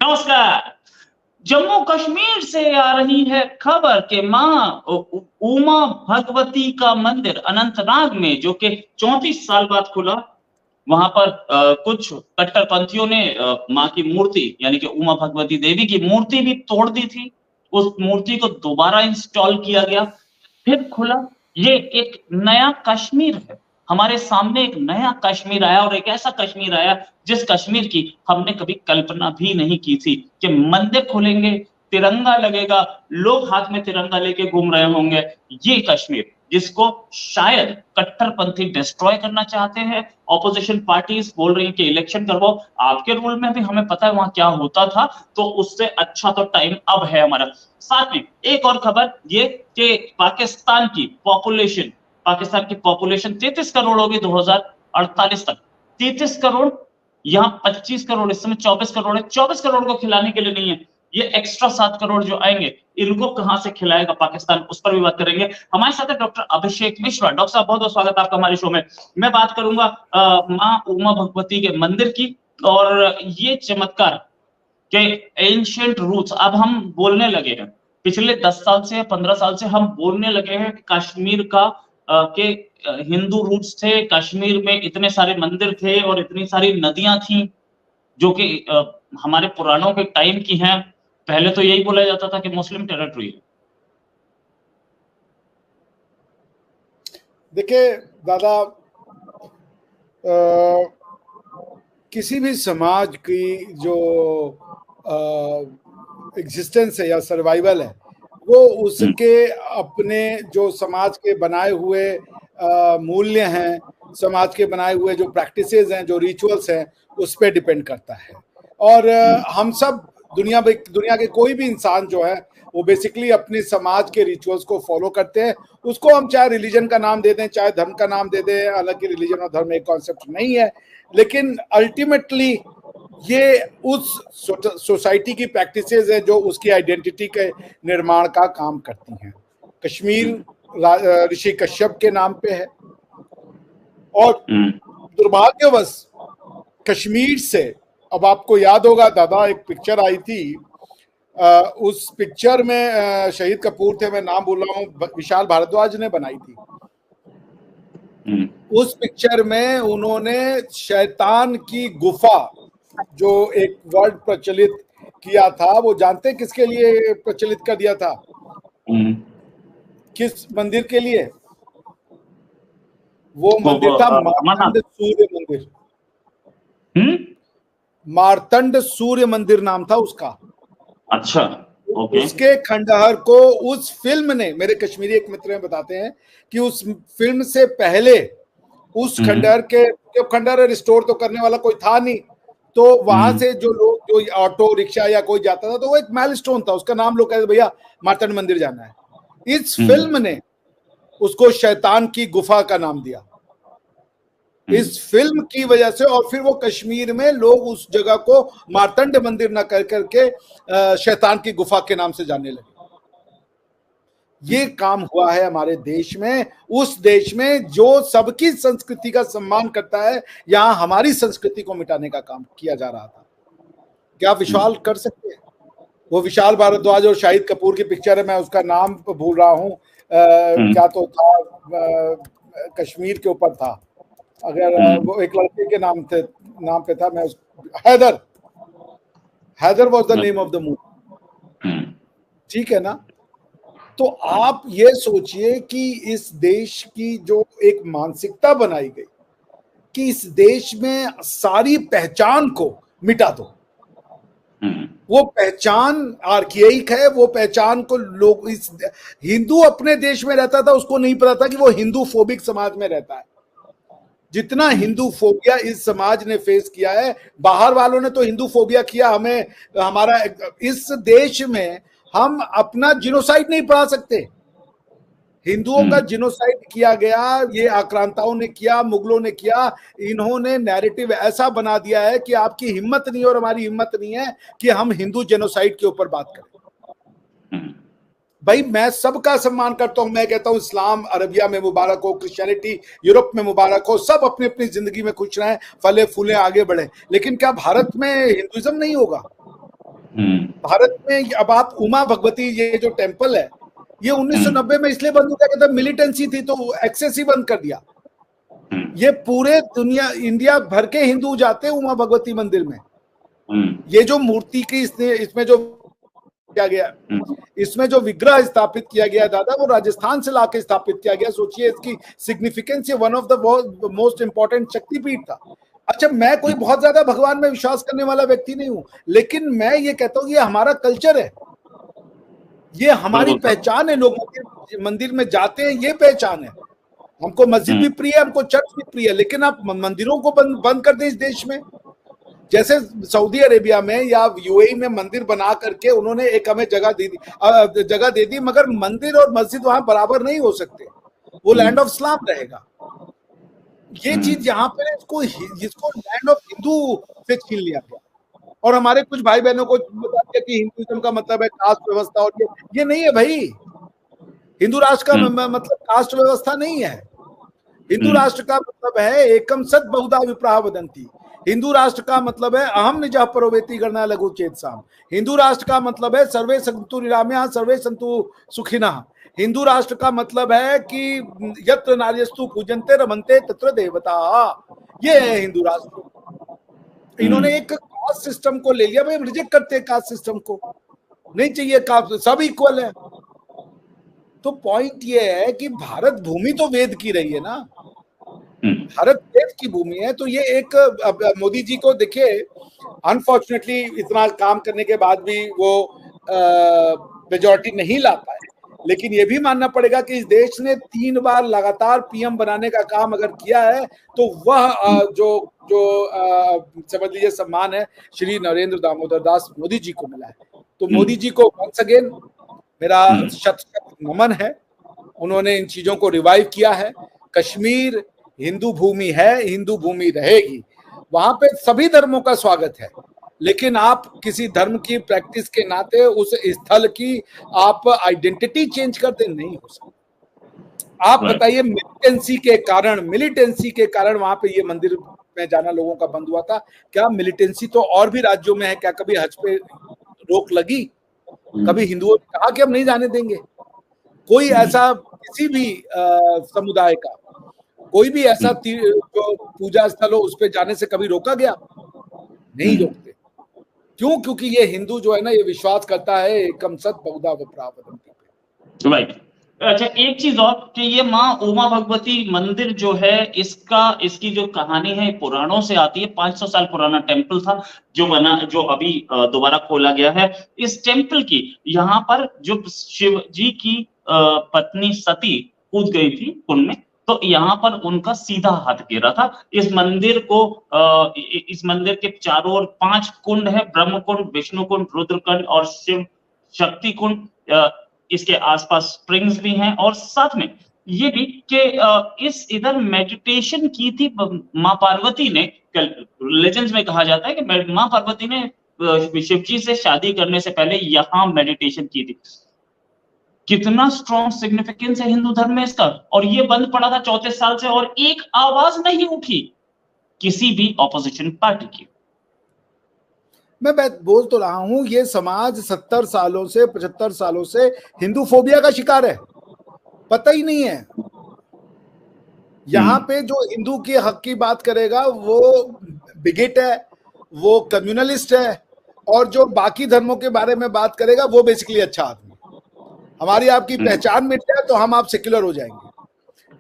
नमस्कार। जम्मू कश्मीर से आ रही है खबर कि मां उमा भगवती का मंदिर अनंतनाग में, जो कि 34 साल बाद खुला, वहां पर कुछ कट्टरपंथियों ने मां की मूर्ति यानी कि उमा भगवती देवी की मूर्ति भी तोड़ दी थी। उस मूर्ति को दोबारा इंस्टॉल किया गया, फिर खुला। ये एक नया कश्मीर है। हमारे सामने एक नया कश्मीर आया, और एक ऐसा कश्मीर आया जिस कश्मीर की हमने कभी कल्पना भी नहीं की थी कि मंदिर खुलेंगे, तिरंगा लगेगा, लोग हाथ में तिरंगा लेके घूम रहे होंगे। ये कश्मीर जिसको शायद कट्टरपंथी डिस्ट्रॉय करना चाहते हैं। ऑपोजिशन पार्टीज बोल रही हैं कि इलेक्शन करवाओ। आपके रूल में भी हमें पता है वहां क्या होता था, तो उससे अच्छा तो टाइम अब है हमारा। साथ में एक और खबर ये कि पाकिस्तान की पॉपुलेशन 33 करोड़ होगी 2048 तक। 33 करोड़, यहाँ 25 करोड़, इस समय 24 करोड़ है। 24 करोड़ को खिलाने के लिए नहीं है, ये एक्स्ट्रा 7 करोड़ जो आएंगे इनको कहां से खिलाएगा पाकिस्तान, उस पर भी बात करेंगे। हमारे साथ है डॉक्टर अभिषेक मिश्रा। डॉक्टर साहब, बहुत बहुत स्वागत आपका हमारे शो में। मैं बात करूंगा मां उमा भगवती के मंदिर की, और ये चमत्कार के एंशिएंट रूट्स अब हम बोलने लगे हैं। पिछले 10 साल से 15 साल से हम बोलने लगे हैं कश्मीर का के हिंदू रूट्स थे, कश्मीर में इतने सारे मंदिर थे और इतनी सारी नदियां थी जो कि हमारे पुराणों के टाइम की हैं। पहले तो यही बोला जाता था कि मुस्लिम टेरिटरी है। देखिए दादा, किसी भी समाज की जो एग्जिस्टेंस है या सर्वाइवल है, वो उसके अपने जो समाज के बनाए हुए मूल्य हैं, समाज के बनाए हुए जो प्रैक्टिसेस हैं, जो रिचुअल्स हैं, उस पर डिपेंड करता है। और हम सब दुनिया के कोई भी इंसान जो है वो बेसिकली अपने समाज के रिचुअल्स को फॉलो करते हैं। उसको हम चाहे रिलीजन का नाम दे दें, चाहे धर्म का नाम दे दें, हालांकि रिलीजन और धर्म एक कॉन्सेप्ट नहीं है, लेकिन अल्टीमेटली ये उस सोसाइटी की प्रैक्टिसेस है जो उसकी आइडेंटिटी के निर्माण का काम करती हैं। कश्मीर ऋषि कश्यप के नाम पे है, और दुर्भाग्यवश कश्मीर से, अब आपको याद होगा दादा, एक पिक्चर आई थी, उस पिक्चर में शहीद कपूर थे, मैं नाम बोल रहा हूँ, विशाल भारद्वाज ने बनाई थी। उस पिक्चर में उन्होंने शैतान की गुफा, जो एक वर्ड प्रचलित किया था, वो जानते किसके लिए प्रचलित कर दिया था? किस मंदिर के लिए? वो मंदिर था मार्तंड सूर्य मंदिर। मार्तंड सूर्य मंदिर नाम था उसका। अच्छा, ओके। उसके खंडहर को उस फिल्म ने, मेरे कश्मीरी एक मित्र बताते हैं कि उस फिल्म से पहले उस खंडहर के खंडहर रिस्टोर तो करने वाला कोई था नहीं, तो वहां से जो लोग, जो ऑटो रिक्शा या कोई जाता था, तो वो एक माइलस्टोन था, उसका नाम लोग कहते भैया मार्तंड मंदिर जाना है। इस फिल्म ने उसको शैतान की गुफा का नाम दिया, इस फिल्म की वजह से। और फिर वो कश्मीर में लोग उस जगह को मार्तंड मंदिर न कर करके शैतान की गुफा के नाम से जानने लगे। ये काम हुआ है हमारे देश में, उस देश में जो सबकी संस्कृति का सम्मान करता है, यहां हमारी संस्कृति को मिटाने का काम किया जा रहा था। क्या आप विश्वास कर सकते हैं? वो विशाल भारद्वाज और शाहिद कपूर की पिक्चर है, मैं उसका नाम भूल रहा हूँ, क्या तो था, कश्मीर के ऊपर था, अगर वो एक लड़के के नाम पे था, मैं Haider was the name of the movie, ठीक है ना? तो आप ये सोचिए कि इस देश की जो एक मानसिकता बनाई गई कि इस देश में सारी पहचान को मिटा दो, वो पहचान आर्कियाइक है, वो पहचान को लोग, इस हिंदू अपने देश में रहता था, उसको नहीं पता था कि वो हिंदू फोबिक समाज में रहता है। जितना हिंदू फोबिया इस समाज ने फेस किया है, बाहर वालों ने तो हिंदू फोबिया किया हमें, हमारा इस देश में हम अपना जिनोसाइड नहीं पढ़ा सकते। हिंदुओं का जिनोसाइड किया गया, ये आक्रांताओं ने किया, मुगलों ने किया। इन्होंने नैरेटिव ऐसा बना दिया है कि आपकी हिम्मत नहीं और हमारी हिम्मत नहीं है कि हम हिंदू जेनोसाइड के ऊपर बात करें। भाई मैं सबका सम्मान करता हूं, मैं कहता हूं इस्लाम अरबिया में मुबारक हो, क्रिश्चियनिटी यूरोप में मुबारक हो, सब अपनी अपनी जिंदगी में खुश रहें, फले फूले आगे बढ़े। लेकिन क्या भारत में हिंदुइज्म नहीं होगा? भारत में अब आप उमा भगवती ये जो टेम्पल है, ये 1990 में इसलिए बंद हो गया कि तब मिलिटेंसी थी तो एक्सेस ही बंद कर दिया। ये पूरे दुनिया, इंडिया भर के हिंदू जाते हैं उमा भगवती मंदिर में। ये जो मूर्ति की इसमें जो किया गया, इसमें जो विग्रह स्थापित किया गया दादा, वो राजस्थान से लाके स्थापित किया गया। सोचिए इसकी significance, one of the most important शक्तिपीठ था। अच्छा, मैं कोई बहुत ज्यादा भगवान में विश्वास करने वाला व्यक्ति नहीं हूं, लेकिन मैं ये कहता हूं ये हमारा कल्चर है, ये हमारी पहचान है। लोग मंदिर में जाते हैं, ये पहचान है। हमको मस्जिद भी प्रिय है, हमको चर्च भी प्रिय है, लेकिन आप मंदिरों को बंद कर दें इस देश में। जैसे सऊदी अरेबिया में या यूएई में मंदिर बना करके उन्होंने एक हमें जगह दे दी, मगर मंदिर और मस्जिद वहां बराबर नहीं हो सकते, वो लैंड ऑफ इस्लाम रहेगा। ये चीज यहाँ पे इसको लैंड ऑफ हिंदू से छीन लिया गया, और हमारे कुछ भाई बहनों को बता दिया कि हिंदुइज्म का मतलब है कास्ट व्यवस्था, और ये नहीं है भाई। हिंदू राष्ट्र का मतलब कास्ट व्यवस्था नहीं है। हिंदू राष्ट्र का मतलब है एकम सत बहुधा विप्राह वदंती। हिंदू राष्ट्र का मतलब है अहम निजः परोवेति गणना लघु चेतसाम। हिंदू राष्ट्र का मतलब है सर्वे सन्तु निरामया सर्वे सन्तु सुखिनः। हिंदू राष्ट्र का मतलब है कि यत्र नार्यस्तु पूजन्ते रमन्ते तत्र देवता। ये है हिंदू राष्ट्र। इन्होंने एक कास्ट सिस्टम को ले लिया, भाई रिजेक्ट करते हैं कास्ट सिस्टम को, नहीं चाहिए कास्ट, सब इक्वल है। तो पॉइंट ये है कि भारत भूमि तो वेद की रही है ना, भारत वेद की भूमि है। तो ये एक, अब मोदी जी को देखिए, अनफॉर्चुनेटली इतना काम करने के बाद भी वो मेजॉरिटी नहीं ला पाए, लेकिन ये भी मानना पड़ेगा कि इस देश ने 3 बार लगातार पीएम बनाने का काम अगर किया है, तो वह जो समझ लीजिए सम्मान है श्री नरेंद्र दामोदर दास मोदी जी को मिला है। तो मोदी जी को वंस अगेन मेरा शत नमन है। उन्होंने इन चीजों को रिवाइव किया है। कश्मीर हिंदू भूमि है, हिंदू भूमि रहेगी, वहां पे सभी धर्मों का स्वागत है, लेकिन आप किसी धर्म की प्रैक्टिस के नाते उस स्थल की आप आइडेंटिटी चेंज कर दे, नहीं हो सकता। आप बताइए, मिलिटेंसी के कारण वहां पे ये मंदिर में जाना लोगों का बंद हुआ था। क्या मिलिटेंसी तो और भी राज्यों में है? क्या कभी हज पे रोक लगी? कभी हिंदुओं ने कहा कि हम नहीं जाने देंगे? कोई ऐसा किसी भी समुदाय का कोई भी ऐसा जो पूजा स्थल हो उस पे जाने से कभी रोका गया? नहीं रोकते। क्यों? क्योंकि ये हिंदू जो है ना, ये विश्वास करता है एकम सत बहुधा विप्राह वदंती पे। राइट। अच्छा, एक चीज और कि ये माँ उमा भगवती मंदिर जो है, इसकी जो कहानी है पुराणों से आती है। 500 साल पुराना टेम्पल था जो अभी दोबारा खोला गया है। इस टेम्पल की यहाँ पर जो शिव जी की पत्नी सती कूद गई थी कुंड में, तो यहाँ पर उनका सीधा हाथ गिरा था। इस मंदिर के चारों ओर 5 कुंड है, ब्रह्म कुंड, विष्णु कुंड, रुद्र कुंड और शिव शक्ति कुंड। इसके आसपास स्प्रिंग्स भी हैं, और साथ में ये भी कि इधर मेडिटेशन की थी माँ पार्वती ने। लेजेंड्स में कहा जाता है कि माँ पार्वती ने शिव जी से शादी करने से पहले यहाँ मेडिटेशन की थी। कितना स्ट्रॉन्ग सिग्निफिकेंस है हिंदू धर्म में इसका। और ये बंद पड़ा था 34 साल से, और एक आवाज नहीं उठी किसी भी ऑपोजिशन पार्टी की। मैं बोल तो रहा हूं, ये समाज 70 सालों से 75 सालों से हिंदू फोबिया का शिकार है, पता ही नहीं है। यहाँ पे जो हिंदू के हक की बात करेगा वो बिगेट है, वो कम्युनलिस्ट है, और जो बाकी धर्मों के बारे में बात करेगा वो बेसिकली अच्छा आदमी। हमारी आपकी पहचान मिट जाए तो हम आप सेक्युलर हो जाएंगे,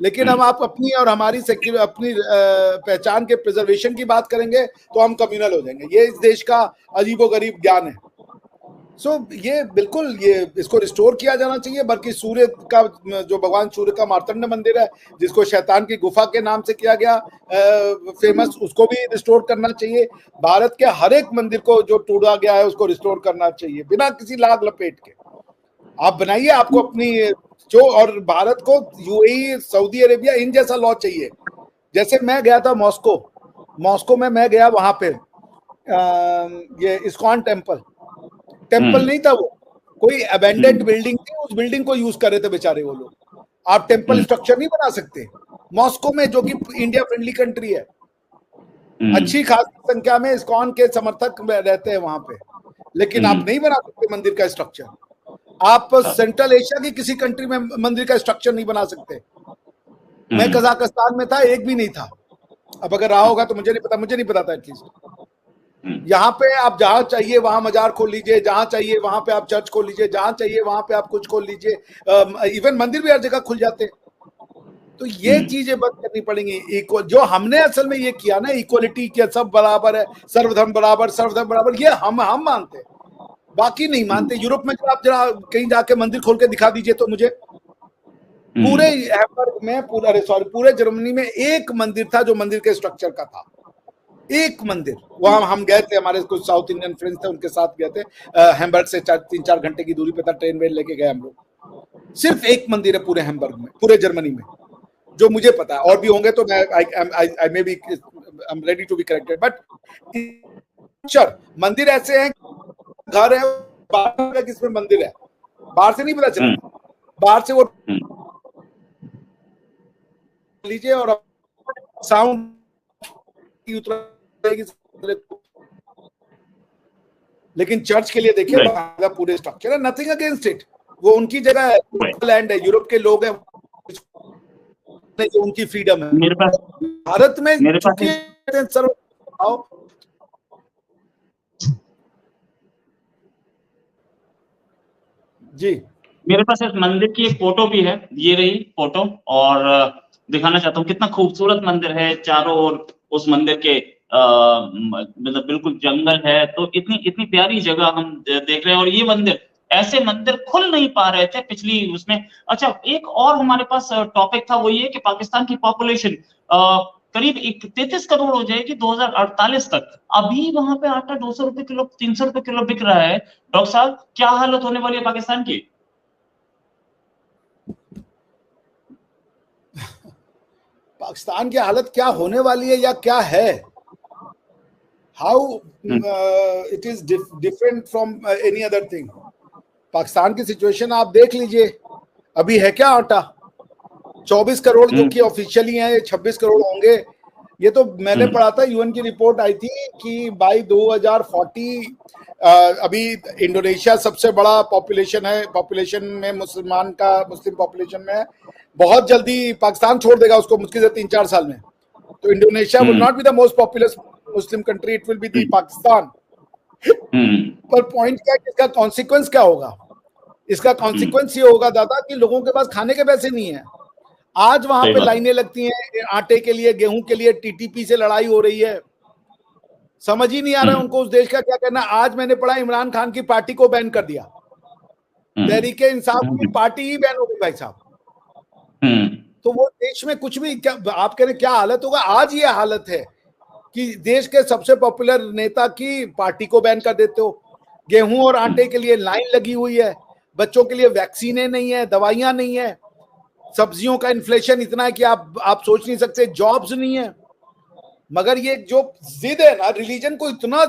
लेकिन हम आप अपनी और हमारी अपनी पहचान के प्रिजर्वेशन की बात करेंगे तो हम कम्युनल हो जाएंगे। ये इस देश का अजीबोगरीब ज्ञान है। सो ये बिल्कुल इसको रिस्टोर किया जाना चाहिए। बल्कि सूर्य का जो भगवान सूर्य का मार्तंड मंदिर है, जिसको शैतान की गुफा के नाम से किया गया फेमस, उसको भी रिस्टोर करना चाहिए। भारत के हर एक मंदिर को जो टूटा गया है उसको रिस्टोर करना चाहिए, बिना किसी लाग लपेट के। आप बनाइए आपको अपनी जो, और भारत को यूएई, सऊदी अरेबिया इन जैसा लॉ चाहिए। जैसे मैं गया था मॉस्को में मैं गया, वहां पे ये इस्कॉन टेम्पल नहीं था, वो कोई अबेंडेंड बिल्डिंग थी, उस बिल्डिंग को यूज कर रहे थे बेचारे वो लोग। आप टेम्पल स्ट्रक्चर नहीं बना सकते मॉस्को में, जो कि इंडिया फ्रेंडली कंट्री है। अच्छी खासी संख्या में इस्कॉन के समर्थक रहते हैं वहां पे, लेकिन आप नहीं बना सकते मंदिर का स्ट्रक्चर। आप सेंट्रल एशिया की किसी कंट्री में मंदिर का स्ट्रक्चर नहीं बना सकते। मैं कजाकिस्तान में था, एक भी नहीं था। अब अगर रहा होगा तो मुझे नहीं पता था एटलीस्ट। यहाँ पे आप जहां चाहिए वहां मजार खोल लीजिए, जहां चाहिए वहां पे आप चर्च खोल लीजिए, जहां चाहिए वहां पे आप कुछ खोल लीजिए। इवन मंदिर भी हर जगह खुल जाते हैं। तो ये चीजें बंद करनी पड़ेंगी। जो हमने असल में ये किया ना, इक्वलिटी के सब बराबर है, सर्वधर्म बराबर, ये हम मानते हैं, बाकी नहीं मानते। यूरोप में जब आप जरा कहीं जाके मंदिर खोल के दिखा दीजिए तो मुझे, पूरे हैम्बर्ग में, पूरे जर्मनी में एक मंदिर था जो मंदिर के स्ट्रक्चर का था, एक मंदिर। वहां हम गए थे, हमारे कुछ साउथ इंडियन फ्रेंड्स थे, उनके साथ गए थे। हैम्बर्ग से 3-4 घंटे की दूरी पे था, ट्रेन वेन लेके गए हम लोग। सिर्फ एक मंदिर है पूरे हैम्बर्ग में, पूरे जर्मनी में, जो मुझे पता है। और भी होंगे तो मैं I may be, I am ready to be corrected, but मंदिर ऐसे हैं, घर है किसमें मंदिर है, बाहर से नहीं पता चला। बाहर से वो लीजिए और साउंड उतरेगी, लेकिन चर्च के लिए देखिए पूरे स्ट्रक्चर है। नथिंग अगेंस्ट इट, वो उनकी जगह है, लैंड है, यूरोप के लोग हैं, जो उनकी फ्रीडम है। मेरे पास भारत में सर जी, मेरे पास इस मंदिर की एक फोटो भी है, ये रही फोटो, और दिखाना चाहता हूँ कितना खूबसूरत मंदिर है। चारों ओर उस मंदिर के मतलब बिल्कुल जंगल है, तो इतनी प्यारी जगह हम देख रहे हैं। और ये मंदिर, ऐसे मंदिर खुल नहीं पा रहे थे पिछली उसमें। अच्छा, एक और हमारे पास टॉपिक था, वो ये कि पाकिस्तान की पॉपुलेशन करीब 33 करोड़ हो जाएगी 2048 तक। अभी वहां पे आटा 200 रुपए किलो, 300 रुपए किलो बिक रहा है। डॉक्टर साहब, क्या हालत होने वाली है पाकिस्तान की? पाकिस्तान की हालत क्या होने वाली है या क्या है, how it is different from any other thing. Pakistan की सिचुएशन आप देख लीजिए, अभी है क्या आटा 24 करोड़ जो कि ऑफिशियली है, 26 करोड़ होंगे। ये तो मैंने पढ़ा था, यूएन की रिपोर्ट आई थी कि बाई 2040 अभी इंडोनेशिया सबसे बड़ा पॉपुलेशन है, पॉपुलेशन में मुस्लिम पॉपुलेशन में है। बहुत जल्दी पाकिस्तान छोड़ देगा उसको, मुश्किल से 3-4 साल में। तो Indonesia will not be the most populous Muslim country, it will be the Pakistan. पर पॉइंट क्या है, इसका कॉन्सिक्वेंस क्या होगा? इसका कॉन्सिक्वेंस ये होगा दादा कि लोगों के पास खाने के पैसे नहीं है। आज वहां पे लाइनें लगती हैं आटे के लिए, गेहूं के लिए, टीटीपी से लड़ाई हो रही है। समझ ही नहीं आ रहा है उनको उस देश का क्या करना। आज मैंने पढ़ा इमरान खान की पार्टी को बैन कर दिया, तहरीके इंसाफ की पार्टी ही बैन हो गई भाई साहब। तो वो देश में कुछ भी, क्या आप कह रहे क्या हालत होगा? आज ये हालत है कि देश के सबसे पॉपुलर नेता की पार्टी को बैन कर देते हो। गेहूं और आटे के लिए लाइन लगी हुई है, बच्चों के लिए वैक्सीनें नहीं है, दवाइयां नहीं है, सब्जियों का इन्फ्लेशन इतना है कि आप सोच नहीं सकते, जॉब्स नहीं है। मगर ये जो जिद है ना, रिलीजन को इतना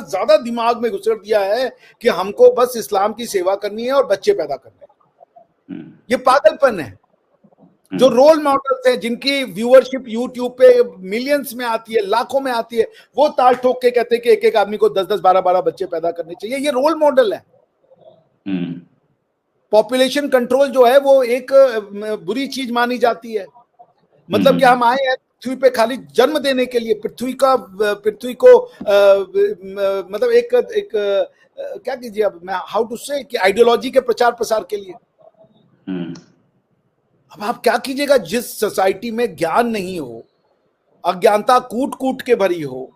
ज्यादा दिमाग में घुसर दिया है कि हमको बस इस्लाम की सेवा करनी है और बच्चे पैदा करने हैं। ये पागलपन है। जो रोल मॉडल्स हैं, जिनकी व्यूअरशिप यूट्यूब पे मिलियंस में आती है, लाखों में आती है, वो ताल ठोक के कहते हैं कि एक आदमी को 10-10, 12-12 बच्चे पैदा करने चाहिए। ये रोल मॉडल है। पॉपुलेशन कंट्रोल जो है वो एक बुरी चीज मानी जाती है। मतलब कि हम आए हैं पृथ्वी पे खाली जन्म देने के लिए, पृथ्वी को मतलब एक क्या कीजिए, अब मैं हाउ टू से, कि आइडियोलॉजी के प्रचार प्रसार के लिए। अब आप क्या कीजिएगा, जिस सोसाइटी में ज्ञान नहीं हो, अज्ञानता कूट कूट के भरी हो,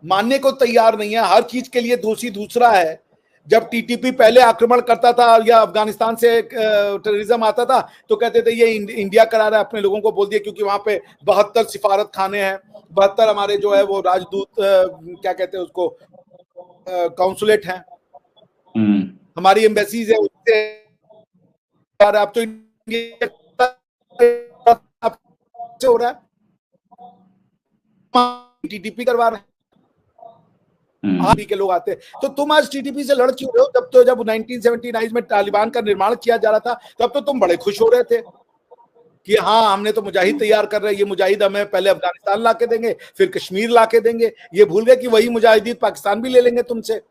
मानने को तैयार नहीं है, हर चीज के लिए दोषी दूसरा है। जब टीटीपी पहले आक्रमण करता था या अफगानिस्तान से टेररिज्म आता था तो कहते थे ये इंडिया करा रहा है, अपने लोगों को बोल दिया, क्योंकि वहां पे 72 सिफारत खाने हैं, 72 हमारे जो है वो राजदूत क्या कहते हैं उसको, काउंसुलेट हैं, हमारी एम्बेसीज है, उससे अब तो हो रहा है, टीटीपी करवा रहे हैं, के लोग आते हैं। तो तुम आज टीटीपी से लड़ क्यों रहे हो? जब 1979 में तालिबान का निर्माण किया जा रहा था तब तो तुम बड़े खुश हो रहे थे कि हाँ, हमने तो मुजाहिद तैयार कर रहे हैं, ये मुजाहिद हमें पहले अफगानिस्तान लाके देंगे, फिर कश्मीर लाके देंगे। ये भूल गए कि वही मुजाहिदीन पाकिस्तान भी ले लेंगे तुमसे।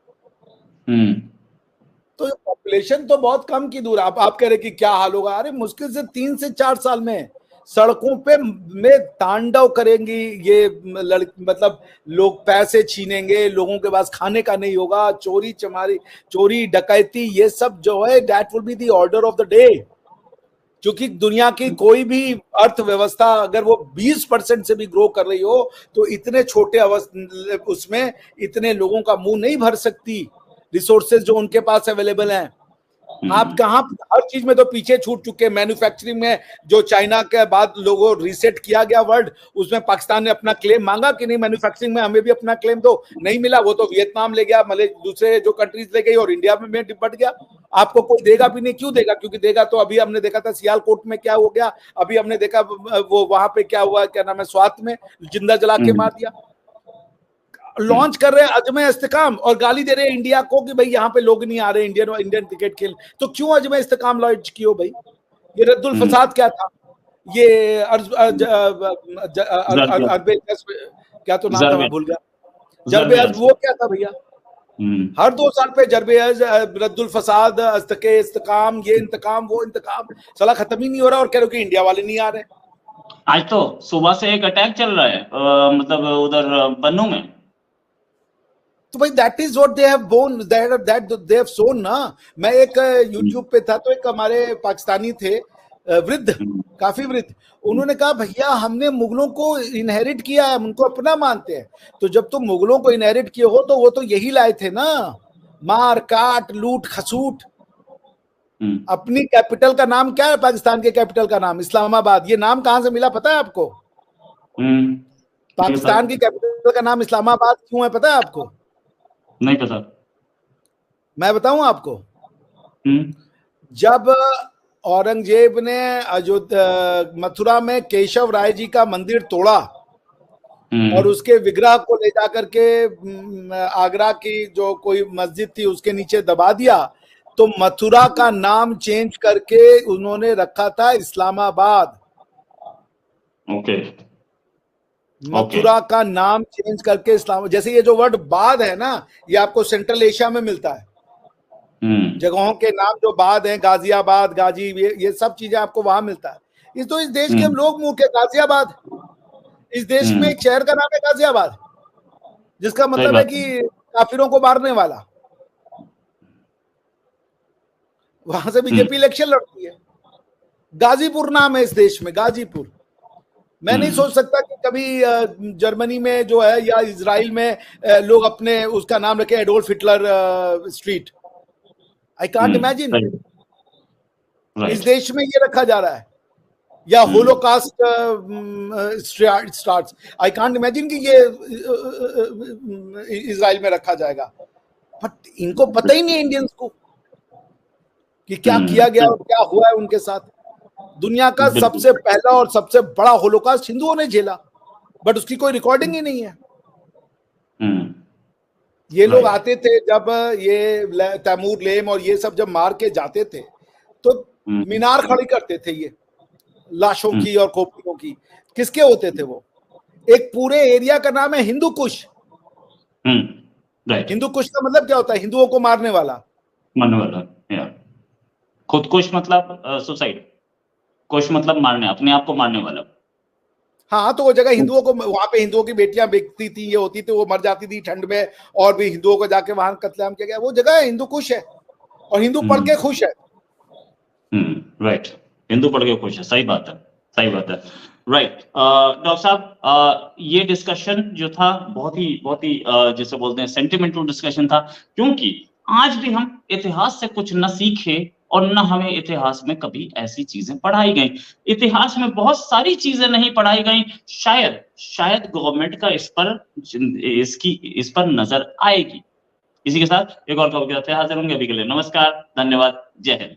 तो पॉपुलेशन तो बहुत कम की दूर। आप कह रहे कि क्या हाल होगा, अरे मुश्किल से 3 से 4 साल में सड़कों पे में तांडव करेंगी ये मतलब लोग पैसे छीनेंगे, लोगों के पास खाने का नहीं होगा, चोरी चमारी, चोरी डकैती, ये सब जो है that will be the order of the day. क्योंकि दुनिया की कोई भी अर्थव्यवस्था अगर वो 20% से भी ग्रो कर रही हो तो इतने छोटे उसमें इतने लोगों का मुंह नहीं भर सकती, रिसोर्सेज जो उनके पास अवेलेबल हैं। आप कहां, हर चीज में तो पीछे छूट चुके हैं। मैन्युफैक्चरिंग में जो चाइना के बाद लोगों रीसेट किया गया वर्ल्ड, उसमें पाकिस्तान ने अपना क्लेम मांगा कि नहीं मैन्युफैक्चरिंग में हमें भी अपना क्लेम दो, नहीं मिला, वो तो वियतनाम ले गया, दूसरे जो कंट्रीज ले गई और इंडिया में निपट गया। आपको कोई देगा भी नहीं, क्यों देगा? क्योंकि देगा तो अभी हमने देखा था सियालकोट में क्या हो गया, अभी हमने देखा वो वहां पे क्या हुआ, क्या नाम है, स्वात में जिंदा जला के मार दिया। लॉन्च कर रहे हैं अजमे इस्तेकाम और गाली दे रहे हैं इंडिया को कि भाई यहाँ पे लोग नहीं आ रहे इंडियन क्रिकेट खेल। तो क्यों अजमे इस्तेकाम लॉन्च किए हो भाई? ये रद्दुल फसाद क्या था? ये क्या तो नाम था, मैं भूल गया, जरबेज, वो क्या था भैया? हर 2 साल पे जरबेज, रद्दुल फसाद, इस्तेकाम, ये इंतकाम, वो इंतकाम, साला खत्म ही नहीं हो रहा। और कह रहे हो कि इंडिया वाले नहीं आ रहे। आज तो सुबह से एक अटैक चल रहा है मतलब उधर बन्नू में। तो भाई that is what they have sown, that they have sown ना। मैं एक यूट्यूब पे था तो एक हमारे पाकिस्तानी थे वृद्ध, काफी वृद्ध, उन्होंने कहा भैया हमने मुगलों को इनहेरिट किया है, उनको अपना मानते हैं। तो जब तुम मुगलों को इनहेरिट किए हो तो वो तो यही लाए थे ना, मार काट लूट खसूट। अपनी कैपिटल का नाम क्या है? पाकिस्तान के कैपिटल का नाम इस्लामाबाद। ये नाम कहां से मिला पता है आपको? पाकिस्तान की कैपिटल का नाम इस्लामाबाद क्यों है पता है आपको? नहीं पता। मैं बताऊं आपको। जब औरंगजेब ने मथुरा में केशव राय जी का मंदिर तोड़ा और उसके विग्रह को ले जाकर के आगरा की जो कोई मस्जिद थी उसके नीचे दबा दिया, तो मथुरा का नाम चेंज करके उन्होंने रखा था इस्लामाबाद। ओके। मथुरा का नाम चेंज करके इस्लाम, जैसे ये जो वर्ड बाद है ना, ये आपको सेंट्रल एशिया में मिलता है। जगहों के नाम जो बाद हैं, गाजियाबाद, गाजी, ये सब चीजें आपको वहां मिलता है। तो इस देश के लोग मुंह के गाजियाबाद, इस देश में एक शहर का नाम है गाजियाबाद, जिसका मतलब है कि काफिरों को मारने वाला। वहां से बीजेपी इलेक्शन लड़ती है। गाजीपुर नाम है इस देश में, गाजीपुर। मैं नहीं सोच सकता कि कभी जर्मनी में जो है या इजराइल में लोग अपने उसका नाम रखे Adolf Hitler street. I can't imagine. इस देश में ये रखा जा रहा है, या Holocaust starts. I can't imagine कि ये इजराइल में रखा जाएगा। बट इनको पता ही नहीं है इंडियंस को कि क्या किया गया और क्या हुआ है उनके साथ। दुनिया का सबसे पहला और सबसे बड़ा होलोकास्ट हिंदुओं ने झेला, बट उसकी कोई रिकॉर्डिंग ही नहीं है। ये लोग आते थे जब ये तैमूर लेम और ये सब जब मार के जाते थे तो मीनार खड़ी करते थे ये लाशों की और खोपड़ियों की। किसके होते थे वो? एक पूरे एरिया का नाम है हिंदू कुश। हिंदू कुश का मतलब क्या होता है? हिंदुओं को मारने वाला। खुद कुश मतलब सुसाइड, कुश मतलब मारने, अपने आप को मारने वाला। हाँ, तो वो जगह हिंदुओं को, वहां पे हिंदुओं की बेटियां बिकती थी, ये होती थी, वो मर जाती थी ठंड में, और भी हिंदुओं को जाके वहां कत्लेआम किया गया। वो जगह है हिंदू कुश है, और हिंदू पढ़ के खुश है। राइट, हिंदू पढ़ के खुश है। सही बात है, सही बात है। राइट डॉक्टर साहब, ये डिस्कशन जो था बहुत ही जैसे बोलते हैं सेंटिमेंटल डिस्कशन था, क्योंकि आज भी हम इतिहास से कुछ न सीखे और न हमें इतिहास में कभी ऐसी चीजें पढ़ाई गई। इतिहास में बहुत सारी चीजें नहीं पढ़ाई गई। शायद गवर्नमेंट का इस पर नजर आएगी। इसी के साथ एक और टॉपिक के साथ हाजिर होंगे। अभी के लिए नमस्कार, धन्यवाद, जय हिंद।